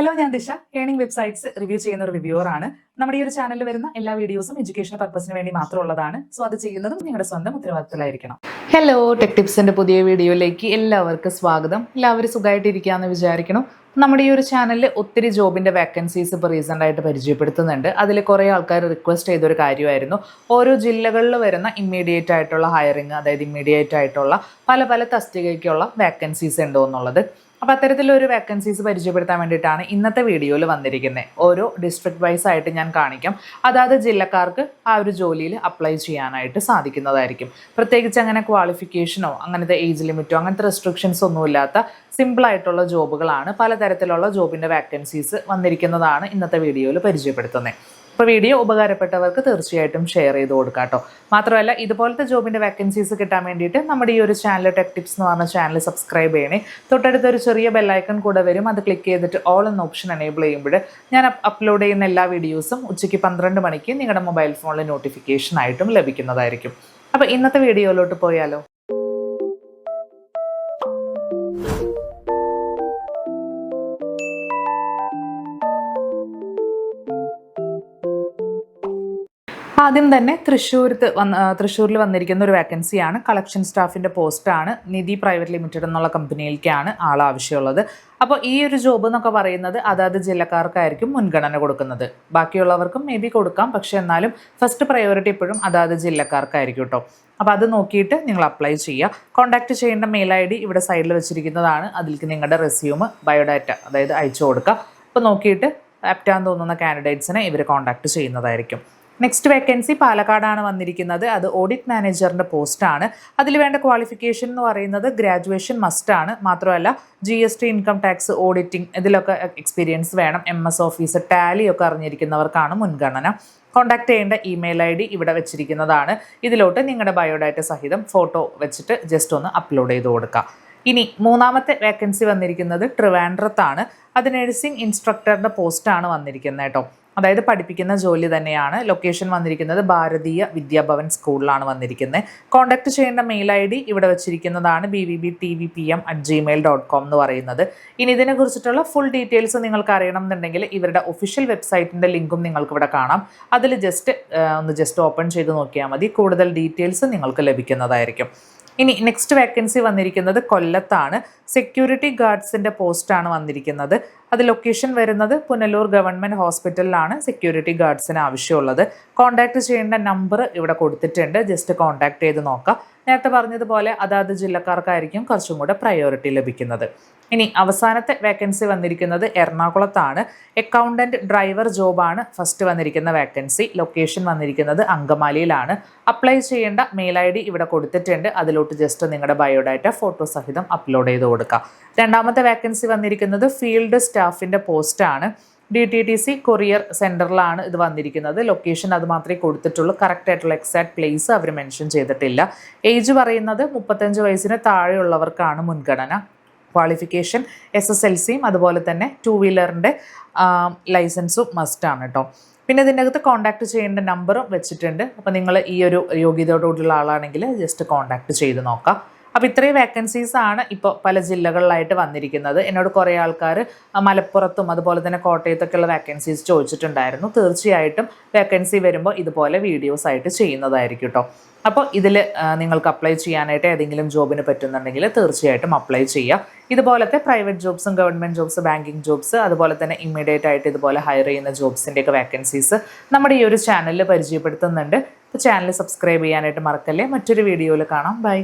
Hello, ഞാൻ ദിശ. Earning websites review ചെയ്യുന്ന ഒരു റിവ്യൂവർ ആണ്. നമ്മുടെ ഈ ഒരു ചാനലിൽ വരുന്ന എല്ലാ വീഡിയോസും എഡ്യൂക്കേഷണൽ പർപ്പസിന് വേണ്ടി മാത്രമുള്ളതാണ്. സോ അത് ചെയ്യുന്നതും നിങ്ങളുടെ സ്വന്തം ഉത്തരവാദിത്തത്തിലായിരിക്കണം. ഹലോ, ടെക് ടിപ്സിന്റെ പുതിയ വീഡിയോയിലേക്ക് എല്ലാവർക്കും സ്വാഗതം. എല്ലാവരും സുഖമായിട്ടിരിക്കാമെന്ന് വിചാരിക്കണം. നമ്മുടെ ഈ ഒരു ചാനലിൽ ഒത്തിരി ജോബിന്റെ വേക്കൻസീസ് ഇപ്പോൾ റീസെൻ്റ് ആയിട്ട് പരിചയപ്പെടുത്തുന്നുണ്ട്. അതിൽ കുറേ ആൾക്കാർ റിക്വസ്റ്റ് ചെയ്തൊരു കാര്യമായിരുന്നു ഓരോ ജില്ലകളിൽ വരുന്ന ഇമ്മീഡിയറ്റ് ആയിട്ടുള്ള ഹയറിങ്, അതായത് ഇമ്മീഡിയറ്റ് ആയിട്ടുള്ള പല പല തസ്തികയ്ക്കുള്ള വേക്കൻസീസ് ഉണ്ടോ എന്നുള്ളത്. അപ്പോൾ അത്തരത്തിലൊരു വേക്കൻസീസ് പരിചയപ്പെടുത്താൻ വേണ്ടിയിട്ടാണ് ഇന്നത്തെ വീഡിയോയിൽ വന്നിരിക്കുന്നത്. ഓരോ ഡിസ്ട്രിക്ട് വൈസ് ആയിട്ട് ഞാൻ കാണിക്കാം. അതാത് ജില്ലക്കാർക്ക് ആ ഒരു ജോലിയിൽ അപ്ലൈ ചെയ്യാനായിട്ട് സാധിക്കുന്നതായിരിക്കും. പ്രത്യേകിച്ച് അങ്ങനെ ക്വാളിഫിക്കേഷനോ അങ്ങനത്തെ ഏജ് ലിമിറ്റോ അങ്ങനത്തെ റെസ്ട്രിക്ഷൻസ് ഒന്നുമില്ലാത്ത സിമ്പിളായിട്ടുള്ള ജോബുകളാണ്. പലതരത്തിലുള്ള ജോബിൻ്റെ വേക്കൻസീസ് വന്നിരിക്കുന്നതാണ് ഇന്നത്തെ വീഡിയോയിൽ പരിചയപ്പെടുത്തുന്നത്. അപ്പോൾ വീഡിയോ ഉപകാരപ്പെട്ടവർക്ക് തീർച്ചയായിട്ടും ഷെയർ ചെയ്ത് കൊടുക്കാം കേട്ടോ. മാത്രമല്ല, ഇതുപോലത്തെ ജോബിൻ്റെ വേക്കൻസീസ് കിട്ടാൻ വേണ്ടിയിട്ട് നമ്മുടെ ഈ ഒരു ചാനൽ ടെക് ടിപ്സ് എന്ന് പറഞ്ഞ ചാനൽ സബ്സ്ക്രൈബ് ചെയ്യണേ. തൊട്ടടുത്തൊരു ചെറിയ ബെല്ലൈക്കൺ കൂടെ വരും. അത് ക്ലിക്ക് ചെയ്തിട്ട് ഓൾ എന്ന ഓപ്ഷൻ എനേബിൾ ചെയ്യുമ്പോൾ ഞാൻ അപ്ലോഡ് ചെയ്യുന്ന എല്ലാ വീഡിയോസും ഉച്ചയ്ക്ക് 12 മണിക്ക് നിങ്ങളുടെ മൊബൈൽ ഫോണിൽ നോട്ടിഫിക്കേഷൻ ആയിട്ടും ലഭിക്കുന്നതായിരിക്കും. അപ്പോൾ ഇന്നത്തെ വീഡിയോയിലോട്ട് പോയാലോ. ആദ്യം തന്നെ തൃശ്ശൂരിൽ വന്നിരിക്കുന്ന ഒരു വേക്കൻസിയാണ്. കളക്ഷൻ സ്റ്റാഫിൻ്റെ പോസ്റ്റാണ്. നിധി പ്രൈവറ്റ് ലിമിറ്റഡ് എന്നുള്ള കമ്പനിയിലേക്കാണ് ആവശ്യമുള്ളത്. അപ്പോൾ ഈ ഒരു ജോബ് എന്നൊക്കെ പറയുന്നത് അതാത് ജില്ലക്കാർക്കായിരിക്കും മുൻഗണന കൊടുക്കുന്നത്. ബാക്കിയുള്ളവർക്കും മേ ബി കൊടുക്കാം, പക്ഷെ എന്നാലും ഫസ്റ്റ് പ്രയോറിറ്റി എപ്പോഴും അതാത് ജില്ലക്കാർക്കായിരിക്കും കേട്ടോ. അപ്പോൾ അത് നോക്കിയിട്ട് നിങ്ങൾ അപ്ലൈ ചെയ്യുക. കോൺടാക്ട് ചെയ്യേണ്ട മെയിൽ ID ഇവിടെ സൈഡിൽ വെച്ചിരിക്കുന്നതാണ്. അതിലേക്ക് നിങ്ങളുടെ റെസ്യൂം, ബയോഡാറ്റ അതായത് അയച്ചു കൊടുക്കുക. അപ്പോൾ നോക്കിയിട്ട് ആപ്റ്റാന്ന് തോന്നുന്ന കാൻഡിഡേറ്റ്സിനെ ഇവർ കോൺടാക്ട് ചെയ്യുന്നതായിരിക്കും. നെക്സ്റ്റ് വേക്കൻസി പാലക്കാടാണ് വന്നിരിക്കുന്നത്. അത് ഓഡിറ്റ് മാനേജറിൻ്റെ പോസ്റ്റാണ്. അതിൽ വേണ്ട ക്വാളിഫിക്കേഷൻ എന്ന് പറയുന്നത് ഗ്രാജുവേഷൻ മസ്റ്റാണ്. മാത്രമല്ല GST, ഇൻകം ടാക്സ്, ഓഡിറ്റിംഗ് ഇതിലൊക്കെ എക്സ്പീരിയൻസ് വേണം. MS ഓഫീസ്, ടാലി ഒക്കെ അറിഞ്ഞിരിക്കുന്നവർക്കാണ് മുൻഗണന. കോൺടാക്ട് ചെയ്യേണ്ട ഇമെയിൽ ID ഇവിടെ വെച്ചിരിക്കുന്നതാണ്. ഇതിലോട്ട് നിങ്ങളുടെ ബയോഡാറ്റ സഹിതം ഫോട്ടോ വെച്ചിട്ട് ജസ്റ്റ് ഒന്ന് അപ്ലോഡ് ചെയ്ത് കൊടുക്കുക. ഇനി മൂന്നാമത്തെ വേക്കൻസി വന്നിരിക്കുന്നത് ട്രിവാൻഡ്രത്താണ്. അത് നഴ്സിംഗ് ഇൻസ്ട്രക്ടറുടെ പോസ്റ്റാണ് വന്നിരിക്കുന്നത് കേട്ടോ. അതായത് പഠിപ്പിക്കുന്ന ജോലി തന്നെയാണ്. ലൊക്കേഷൻ വന്നിരിക്കുന്നത് ഭാരതീയ വിദ്യാഭവൻ സ്കൂളിലാണ് വന്നിരിക്കുന്നത്. കോൺടാക്ട് ചെയ്യേണ്ട മെയിൽ ID ഇവിടെ വെച്ചിരിക്കുന്നതാണ്. bvbtvpm@gmail.com എന്ന് പറയുന്നത്. ഇനി ഇതിനെക്കുറിച്ചിട്ടുള്ള ഫുൾ ഡീറ്റെയിൽസ് നിങ്ങൾക്ക് അറിയണം എന്നുണ്ടെങ്കിൽ ഇവരുടെ ഒഫീഷ്യൽ വെബ്സൈറ്റിൻ്റെ ലിങ്കും നിങ്ങൾക്ക് ഇവിടെ കാണാം. അതിൽ ജസ്റ്റ് ഓപ്പൺ ചെയ്ത് നോക്കിയാൽ മതി. കൂടുതൽ ഡീറ്റെയിൽസ് നിങ്ങൾക്ക് ലഭിക്കുന്നതായിരിക്കും. ഇനി നെക്സ്റ്റ് വേക്കൻസി വന്നിരിക്കുന്നത് കൊല്ലത്താണ്. സെക്യൂരിറ്റി ഗാർഡ്സിൻ്റെ പോസ്റ്റാണ് വന്നിരിക്കുന്നത്. അത് ലൊക്കേഷൻ വരുന്നത് പുനലൂർ ഗവൺമെൻറ് ഹോസ്പിറ്റലിലാണ് സെക്യൂരിറ്റി ഗാർഡ്സിന് ആവശ്യമുള്ളത്. കോൺടാക്ട് ചെയ്യേണ്ട നമ്പർ ഇവിടെ കൊടുത്തിട്ടുണ്ട്. ജസ്റ്റ് കോൺടാക്ട് ചെയ്ത് നോക്കാം. നേരത്തെ പറഞ്ഞതുപോലെ അതാത് ജില്ലക്കാർക്കായിരിക്കും കുറച്ചും കൂടെ പ്രയോറിറ്റി ലഭിക്കുന്നത്. ഇനി അവസാനത്തെ വേക്കൻസി വന്നിരിക്കുന്നത് എറണാകുളത്താണ്. അക്കൗണ്ടൻറ്റ് ഡ്രൈവർ ജോബാണ് ഫസ്റ്റ് വന്നിരിക്കുന്ന വേക്കൻസി. ലൊക്കേഷൻ വന്നിരിക്കുന്നത് അങ്കമാലിയിലാണ്. അപ്ലൈ ചെയ്യേണ്ട മെയിൽ ID ഇവിടെ കൊടുത്തിട്ടുണ്ട്. അതിലോട്ട് ജസ്റ്റ് നിങ്ങളുടെ ബയോഡാറ്റ ഫോട്ടോ സഹിതം അപ്ലോഡ് ചെയ്ത് കൊടുക്കുക. രണ്ടാമത്തെ വേക്കൻസി വന്നിരിക്കുന്നത് ഫീൽഡ് സ്റ്റാഫിൻ്റെ പോസ്റ്റാണ്. DTTC കൊറിയർ സെൻറ്ററിലാണ് ഇത് വന്നിരിക്കുന്നത്. ലൊക്കേഷൻ അത് മാത്രമേ കൊടുത്തിട്ടുള്ളൂ. കറക്റ്റ് ആയിട്ടുള്ള എക്സാക്ട് പ്ലേസ് അവർ മെൻഷൻ ചെയ്തിട്ടില്ല. ഏജ് പറയുന്നത് 35 വയസ്സിന് താഴെയുള്ളവർക്കാണ് മുൻഗണന. ക്വാളിഫിക്കേഷൻ SSLCയും അതുപോലെ തന്നെ 2 വീലറിൻ്റെ ലൈസൻസും മസ്റ്റാണ് കേട്ടോ. പിന്നെ ഇതിൻ്റെ അകത്ത് കോൺടാക്ട് ചെയ്യേണ്ട നമ്പറും വെച്ചിട്ടുണ്ട്. അപ്പോൾ നിങ്ങൾ ഈ ഒരു യോഗ്യതയോടുള്ള ആളാണെങ്കിൽ ജസ്റ്റ് കോൺടാക്ട് ചെയ്ത് നോക്കാം. അപ്പോൾ ഇത്രയും വേക്കൻസീസ് ആണ് ഇപ്പോൾ പല ജില്ലകളിലായിട്ട് വന്നിരിക്കുന്നത്. എന്നോട് കുറേ ആൾക്കാർ മലപ്പുറത്തും അതുപോലെ തന്നെ കോട്ടയത്തൊക്കെയുള്ള വേക്കൻസീസ് ചോദിച്ചിട്ടുണ്ടായിരുന്നു. തീർച്ചയായിട്ടും വേക്കൻസി വരുമ്പോൾ ഇതുപോലെ വീഡിയോസ് ആയിട്ട് ചെയ്യുന്നതായിരിക്കും കേട്ടോ. അപ്പോൾ ഇതിൽ നിങ്ങൾക്ക് അപ്ലൈ ചെയ്യാനായിട്ട് ഏതെങ്കിലും ജോബിന് പറ്റുന്നുണ്ടെങ്കിൽ തീർച്ചയായിട്ടും അപ്ലൈ ചെയ്യുക. ഇതുപോലത്തെ പ്രൈവറ്റ് ജോബ്സും ഗവൺമെൻറ് ജോബ്സ്, ബാങ്കിങ് ജോബ്സ്, അതുപോലെ തന്നെ ഇമ്മീഡിയറ്റ് ആയിട്ട് ഇതുപോലെ ഹയർ ചെയ്യുന്ന ജോബ്സിൻ്റെയൊക്കെ വേക്കൻസീസ് നമ്മുടെ ഈ ഒരു ചാനലിൽ പരിചയപ്പെടുത്തുന്നുണ്ട്. അപ്പോൾ ചാനൽ സബ്സ്ക്രൈബ് ചെയ്യാനായിട്ട് മറക്കല്ലേ. മറ്റൊരു വീഡിയോയിൽ കാണാം. ബൈ.